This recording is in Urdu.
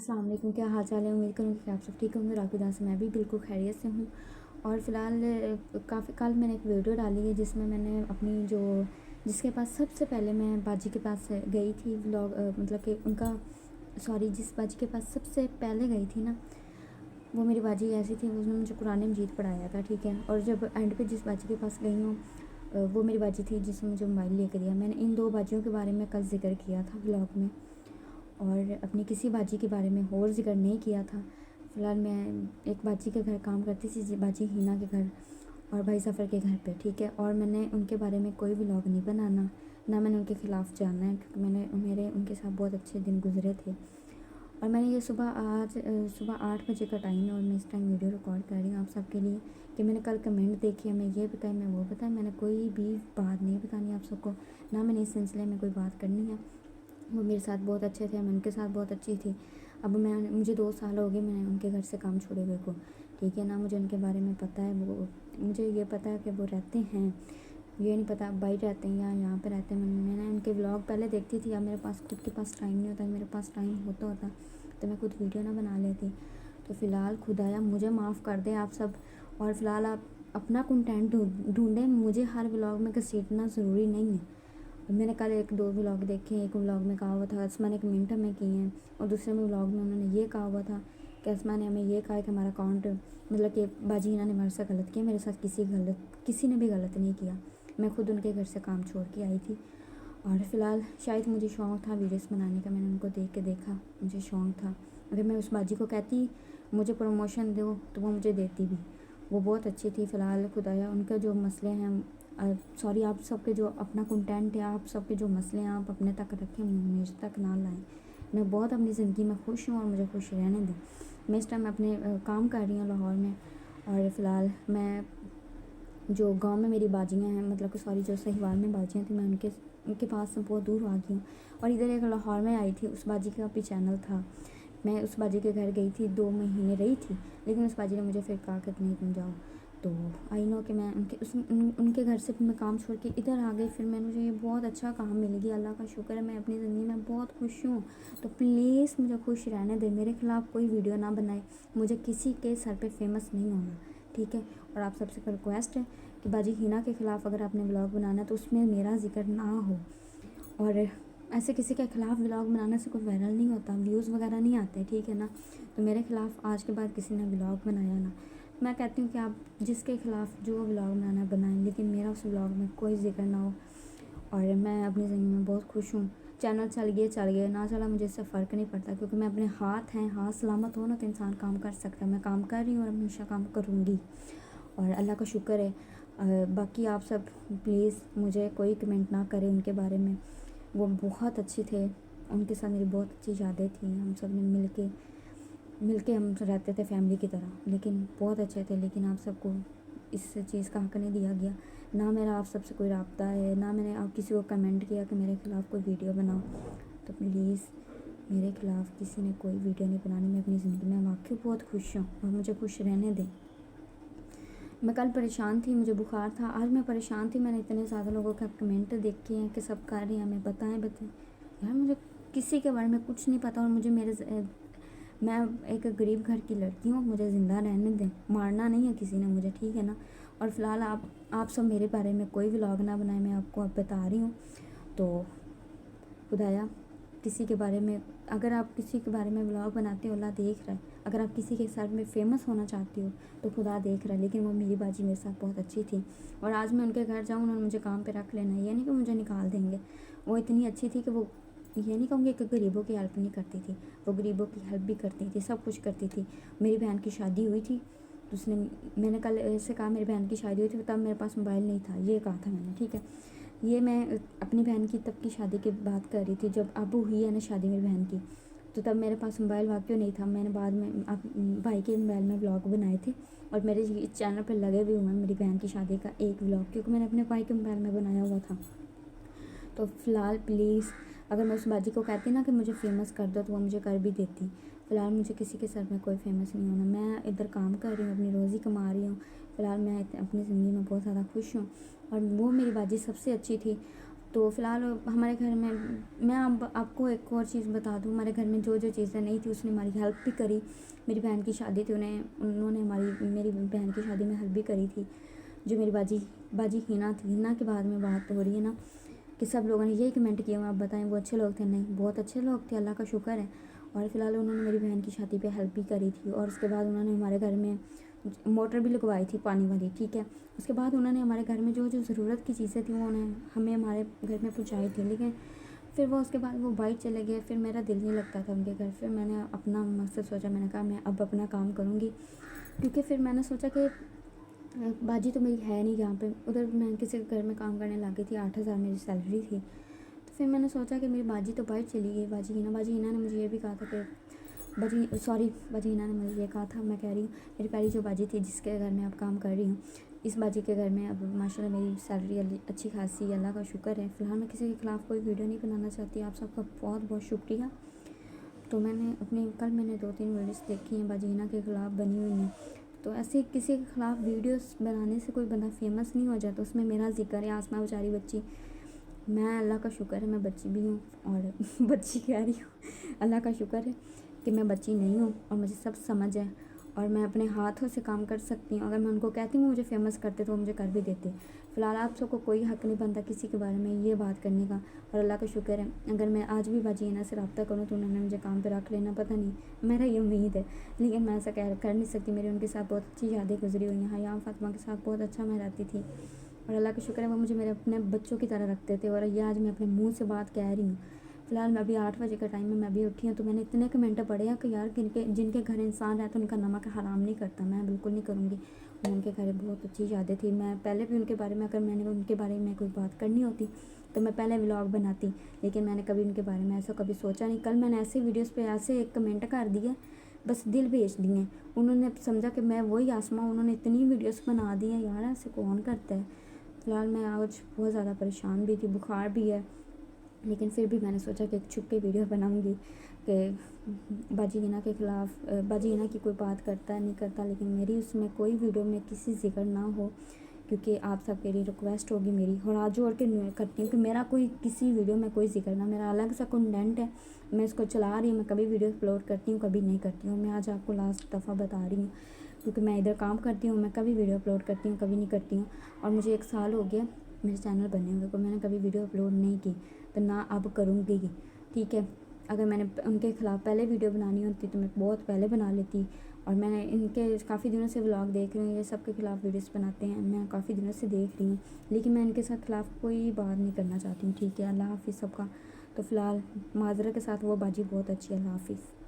السلام علیکم، کیا حال چال ہے؟ امید کروں کہ آپ سب ٹھیک ہوں گے۔ آپ کی دعا سے میں بھی بالکل خیریت سے ہوں۔ اور فی الحال کل میں نے ایک ویڈیو ڈالی ہے جس میں میں نے اپنی جس کے پاس سب سے پہلے میں باجی کے پاس گئی تھی ولاگ، مطلب کہ ان کا جس باجی کے پاس سب سے پہلے گئی تھی نا، وہ میری باجی ایسی تھی، اس نے مجھے قرآن مجید پڑھایا تھا، ٹھیک ہے۔ اور جب اینڈ پہ جس باجی کے پاس گئی ہوں وہ میری باجی تھی جس نے مجھے موبائل لے کے دیا۔ میں نے ان دو باجیوں کے بارے میں کل ذکر کیا تھا ولاگ میں، اور اپنی کسی باجی کے بارے میں اور ذکر نہیں کیا تھا۔ فی الحال میں ایک باجی کے گھر کام کرتی تھی، باجی ہینا کے گھر اور بھائی سفر کے گھر پہ، ٹھیک ہے۔ اور میں نے ان کے بارے میں کوئی ولاگ نہیں بنانا، نہ میں نے ان کے خلاف جانا ہے، کیونکہ میرے ان کے ساتھ بہت اچھے دن گزرے تھے۔ اور میں نے یہ آج صبح 8 بجے کا ٹائم ہے اور میں اس ٹائم ویڈیو ریکارڈ کر رہی ہوں آپ سب کے لیے کہ میں نے کل کمنٹ دیکھی ہے، میں یہ بتایا، میں وہ بتایا، میں نے کوئی بھی بات نہیں بتانی آپ سب کو، نہ میں نے اس سلسلے میں کوئی بات کرنی ہے۔ وہ میرے ساتھ بہت اچھے تھے، میں ان کے ساتھ بہت اچھی تھی۔ اب مجھے 2 سال ہو گئے میں نے ان کے گھر سے کام چھوڑے ہوئے کو، ٹھیک ہے نا۔ مجھے ان کے بارے میں پتہ ہے، مجھے یہ پتہ ہے کہ وہ رہتے ہیں، یہ نہیں پتہ باہر رہتے ہیں یا یہاں پہ رہتے ہیں۔ میں نے ان کے ولاگ پہلے دیکھتی تھی، اب میرے پاس خود کے پاس ٹائم نہیں ہوتا، میرے پاس ٹائم ہوتا تو میں خود ویڈیو نہ بنا لیتی۔ تو فی الحال خدایا مجھے معاف کر دیں آپ سب، اور فی الحال آپ اپنا کنٹینٹ ڈھونڈیں، مجھے ہر ولاگ میں گھسیٹنا ضروری نہیں ہے۔ میں نے کل 1-2 ولاگ دیکھے، ایک ولاگ میں کہا ہوا تھا اسما نے کمنٹ ہمیں کی ہیں، اور دوسرے میں ولاگ میں انہوں نے یہ کہا ہوا تھا کہ اسما نے ہمیں یہ کہا ہے کہ ہمارا اکاؤنٹ، مطلب کہ باجی ہینا نے ہمارے ساتھ غلط کیا۔ میرے ساتھ کسی نے بھی غلط نہیں کیا، میں خود ان کے گھر سے کام چھوڑ کے آئی تھی۔ اور فی الحال شاید مجھے شوق تھا ویڈیوز بنانے کا، میں نے ان کو دیکھ کے دیکھا، مجھے شوق تھا۔ اگر میں اس باجی کو کہتی مجھے پروموشن دو تو وہ مجھے دیتی بھی، وہ بہت اچھی تھی۔ فی الحال خدایا ان کے جو مسئلے ہیں، سوری آپ سب کے جو اپنا کنٹینٹ ہے، آپ سب کے جو مسئلے ہیں آپ اپنے تک رکھیں، مجھ تک نہ لائیں۔ میں بہت اپنی زندگی میں خوش ہوں اور مجھے خوش رہنے دیں۔ میں اس ٹائم اپنے کام کر رہی ہوں لاہور میں، اور فی الحال میں جو گاؤں میں میری باجیاں ہیں، مطلب کہ جو سہیوال میں باجیاں تھیں، میں ان کے پاس سے بہت دور آ گئی ہوں، اور ادھر ایک لاہور میں آئی تھی، اس باجی کا بھی چینل تھا، میں اس باجی کے گھر گئی تھی، 2 مہینے رہی تھی، لیکن اس باجی نے مجھے پھر کہا کہ نہیں تم جاؤ، تو آئی نو کہ میں ان کے گھر سے میں کام چھوڑ کے ادھر آ گئی۔ پھر مجھے یہ بہت اچھا کام مل گیا، اللہ کا شکر ہے، میں اپنی زندگی میں بہت خوش ہوں۔ تو پلیز مجھے خوش رہنے دیں، میرے خلاف کوئی ویڈیو نہ بنائے، مجھے کسی کے سر پہ فیمس نہیں ہونا، ٹھیک ہے۔ اور آپ سب سے ریکویسٹ ہے کہ باجی ہینا کے خلاف اگر آپ نے ولاگ بنانا ہے تو اس میں میرا ذکر نہ ہو، اور ایسے کسی کے خلاف ولاگ بنانے سے کوئی وائرل نہیں ہوتا، ویوز وغیرہ نہیں آتے، ٹھیک ہے نا۔ تو میرے خلاف آج کے بعد کسی نے ولاگ بنایا نا، میں کہتی ہوں کہ آپ جس کے خلاف جو ولاگ بنانا بنائیں، لیکن میرا اس ولاگ میں کوئی ذکر نہ ہو۔ اور میں اپنی زندگی میں بہت خوش ہوں، چینل چل گئے نہ چلا مجھے اس سے فرق نہیں پڑتا، کیونکہ میں اپنے ہاتھ سلامت ہو نا تو انسان کام کر سکتا ہے، میں کام کر رہی ہوں اور ہمیشہ کام کروں گی، اور اللہ کا شکر ہے۔ باقی آپ سب پلیز مجھے کوئی کمنٹ نہ کریں ان کے بارے میں، وہ بہت اچھے تھے، ان کے ساتھ میری بہت اچھی یادیں تھیں، ہم سب نے مل کے ہم رہتے تھے فیملی کی طرح، لیکن بہت اچھے تھے، لیکن آپ سب کو اس چیز کا حق نہیں دیا گیا، نہ میرا آپ سب سے کوئی رابطہ ہے، نہ میں نے آپ کسی کو کمنٹ کیا کہ میرے خلاف کوئی ویڈیو بناؤ۔ تو پلیز میرے خلاف کسی نے کوئی ویڈیو نہیں بنانی، میں اپنی زندگی میں واقعی بہت خوش ہوں، اور مجھے خوش رہنے دیں۔ میں کل پریشان تھی، مجھے بخار تھا، آج میں پریشان تھی، میں نے اتنے زیادہ لوگوں کا کمنٹ دیکھے ہیں کہ سب کر رہے ہیں ہمیں بتائیں یار مجھے کسی کے بارے میں کچھ نہیں پتہ، اور میں ایک غریب گھر کی لڑکی ہوں، مجھے زندہ رہنے دیں، مارنا نہیں ہے کسی نے مجھے، ٹھیک ہے نا۔ اور فی الحال آپ سب میرے بارے میں کوئی ولاگ نہ بنائیں، میں آپ کو اب بتا رہی ہوں۔ تو خدایا کسی کے بارے میں، اگر آپ کسی کے بارے میں ولاگ بناتے ہو اللہ دیکھ رہا ہے، اگر آپ کسی کے سر میں فیمس ہونا چاہتی ہو تو خدا دیکھ رہا ہے، لیکن وہ میری باجی میرے ساتھ بہت اچھی تھی، اور آج میں ان کے گھر جاؤں انہوں نے مجھے کام پہ رکھ لینا، یہ نہیں کہ مجھے نکال دیں گے، وہ اتنی اچھی تھی کہ وہ یہ نہیں کہوں گی کہ غریبوں کی ہیلپ نہیں کرتی تھی، وہ غریبوں کی ہیلپ بھی کرتی تھی، سب کچھ کرتی تھی۔ میری بہن کی شادی ہوئی تھی تو میں نے کل ایسے کہا میری بہن کی شادی ہوئی تھی تب میرے پاس موبائل نہیں تھا، یہ کہا تھا میں نے، ٹھیک ہے۔ یہ میں اپنی بہن کی تب کی شادی کی بات کر رہی تھی، جب اب ہوئی ہے نا شادی میری بہن کی، تو تب میرے پاس موبائل واقعی نہیں تھا، میں نے بعد میں بھائی کے موبائل میں ولاگ بنائے تھے، اور میرے چینل پہ لگے بھی ہوئے ہیں میری بہن کی شادی کا ایک ولاگ، کیونکہ میں نے اپنے بھائی کے موبائل میں بنایا ہوا تھا۔ تو فی الحال پلیز اگر میں اس باجی کو کہتی نا کہ مجھے فیمس کر دو تو وہ مجھے کر بھی دیتی، فی الحال مجھے کسی کے سر میں کوئی فیمس نہیں ہونا، میں ادھر کام کر رہی ہوں، اپنی روزی کما رہی ہوں، فی الحال میں اپنی زندگی میں بہت زیادہ خوش ہوں، اور وہ میری باجی سب سے اچھی تھی، تو فی الحال ہمارے گھر میں اب آپ کو ایک اور چیز بتا دوں، ہمارے گھر میں جو چیزیں نہیں تھی اس نے ہماری ہیلپ بھی کری. میری بہن کی شادی تھی، انہوں نے میری بہن کی شادی میں ہیلپ بھی کری تھی. جو میری باجی ہینا تھی، ہینا کے بعد میں بات ہو رہی ہے نا کہ سب لوگوں نے یہی کمنٹ کیا، آپ بتائیں وہ اچھے لوگ تھے؟ نہیں، بہت اچھے لوگ تھے، اللہ کا شکر ہے. اور فی الحال انہوں نے میری بہن کی شادی پہ ہیلپ بھی کری تھی. اور اس کے بعد انہوں نے ہمارے گھر میں موٹر بھی لگوائی تھی پانی والی، ٹھیک ہے. اس کے بعد انہوں نے ہمارے گھر میں جو ضرورت کی چیزیں تھیں وہ ہمیں ہمارے گھر میں پہنچائی تھی. لیکن پھر وہ اس کے بعد وہ باہر چلے گئے. پھر میرا دل نہیں لگتا تھا ان کے گھر. پھر میں نے اپنا مقصد سوچا، میں نے کہا میں اب اپنا کام کروں گی. کیونکہ پھر میں نے سوچا کہ باجی تو میری ہے نہیں یہاں پہ، ادھر میں کسی کے گھر میں کام کرنے لگ گئی تھی، 8,000 میری سیلری تھی. تو پھر میں نے سوچا کہ میری باجی تو باہر چلی گئی. باجی ہینا نے مجھے یہ بھی کہا تھا کہ باجی ہینا نے مجھے یہ کہا تھا، میں کہہ رہی ہوں میری پہلی جو باجی تھی جس کے گھر میں اب کام کر رہی ہوں، اس باجی کے گھر میں اب ماشاء اللہ میری سیلری اچھی خاصی، اللہ کا شکر ہے. فی الحال میں کسی کے خلاف کوئی ویڈیو نہیں بنانا چاہتی. آپ سب کا بہت بہت شکریہ. تو میں نے کل میں نے 2-3 ویڈیوز دیکھی ہیں باجی ہینا کے خلاف بنی ہوئی ہیں. تو ایسے کسی کے خلاف ویڈیوز بنانے سے کوئی بندہ فیمس نہیں ہو جاتا. اس میں میرا ذکر ہے، آسمہ بیچاری بچی، میں اللہ کا شکر ہے میں بچی بھی ہوں اور بچی کہہ رہی ہوں، اللہ کا شکر ہے کہ میں بچی نہیں ہوں اور مجھے سب سمجھ ہے اور میں اپنے ہاتھوں سے کام کر سکتی ہوں. اگر میں ان کو کہتی ہوں مجھے فیمس کرتے تو وہ مجھے کر بھی دیتے. فی الحال آپ سب کو کوئی حق نہیں بنتا کسی کے بارے میں یہ بات کرنے کا. اور اللہ کا شکر ہے اگر میں آج بھی باجی ہینا سے رابطہ کروں تو انہوں نے مجھے کام پہ رکھ لینا، پتہ نہیں، میرا یہ امید ہے. لیکن میں ایسا کر نہیں سکتی. میری ان کے ساتھ بہت اچھی یادیں گزری ہوئی ہیں. حیام فاطمہ کے ساتھ بہت اچھا میں رہتی تھی اور اللہ کا شکر ہے وہ مجھے میرے اپنے بچوں کی طرح رکھتے تھے. اور یہ آج میں اپنے منہ سے بات کہہ رہی ہوں. فی الحال میں ابھی 8 بجے کا ٹائم میں ابھی اٹھی ہوں تو میں نے اتنے کمنٹ پڑھے ہیں کہ یار جن کے گھر انسان رہتا ہے ان کا نمک حرام نہیں کرتا. میں بالکل نہیں کروں گی. ان کے گھر بہت اچھی یادیں تھی. میں پہلے بھی ان کے بارے میں اگر میں نے ان کے بارے میں کوئی بات کرنی ہوتی تو میں پہلے ولاگ بناتی، لیکن میں نے کبھی ان کے بارے میں ایسا کبھی سوچا نہیں. کل میں نے ایسے ویڈیوز پہ ایسے ایک کمنٹ کر دیے، بس دل بھیج دیے. انہوں نے سمجھا کہ میں وہی آسمہ، انہوں نے اتنی ویڈیوز بنا دی ہیں. یار ایسے کون کرتا ہے. فی الحال میں آج بہت زیادہ پریشان بھی تھی، بخار بھی ہے، لیکن پھر بھی میں نے سوچا کہ ایک چھپ کے ویڈیو بناؤں گی کہ باجی ہینا کے خلاف، باجی ہینا کی کوئی بات کرتا ہے نہیں کرتا، لیکن میری اس میں کوئی ویڈیو میں کسی ذکر نہ ہو، کیونکہ آپ سب کے لیے ریکویسٹ ہوگی میری. اور آج جوڑ کے کرتی ہوں کہ میرا کوئی کسی ویڈیو میں کوئی ذکر نہ، میرا الگ سا کنٹینٹ ہے، میں اس کو چلا رہی ہوں. میں کبھی ویڈیو اپلوڈ کرتی ہوں، کبھی نہیں کرتی ہوں. میں آج آپ کو لاسٹ دفعہ بتا رہی ہوں کیونکہ میں ادھر کام کرتی ہوں. میں کبھی ویڈیو اپلوڈ کرتی ہوں، کبھی نہیں کرتی ہوں. اور مجھے 1 سال ہو گیا میرے چینل بنے ہوئے کو، میں نے کبھی ویڈیو اپلوڈ نہیں کی تو نہ اب کروں گی، ٹھیک ہے. اگر میں نے ان کے خلاف پہلے ویڈیو بنانی ہوتی تو میں بہت پہلے بنا لیتی. اور میں نے ان کے کافی دنوں سے ولاگ دیکھ رہی ہوں، یہ سب کے خلاف ویڈیوز بناتے ہیں، میں کافی دنوں سے دیکھ رہی ہوں، لیکن میں ان کے ساتھ خلاف کوئی بات نہیں کرنا چاہتی ہوں، ٹھیک ہے. اللہ حافظ سب کا. تو فی الحال معذرت کے ساتھ وہ باجی بہت اچھی ہے. اللہ حافظ.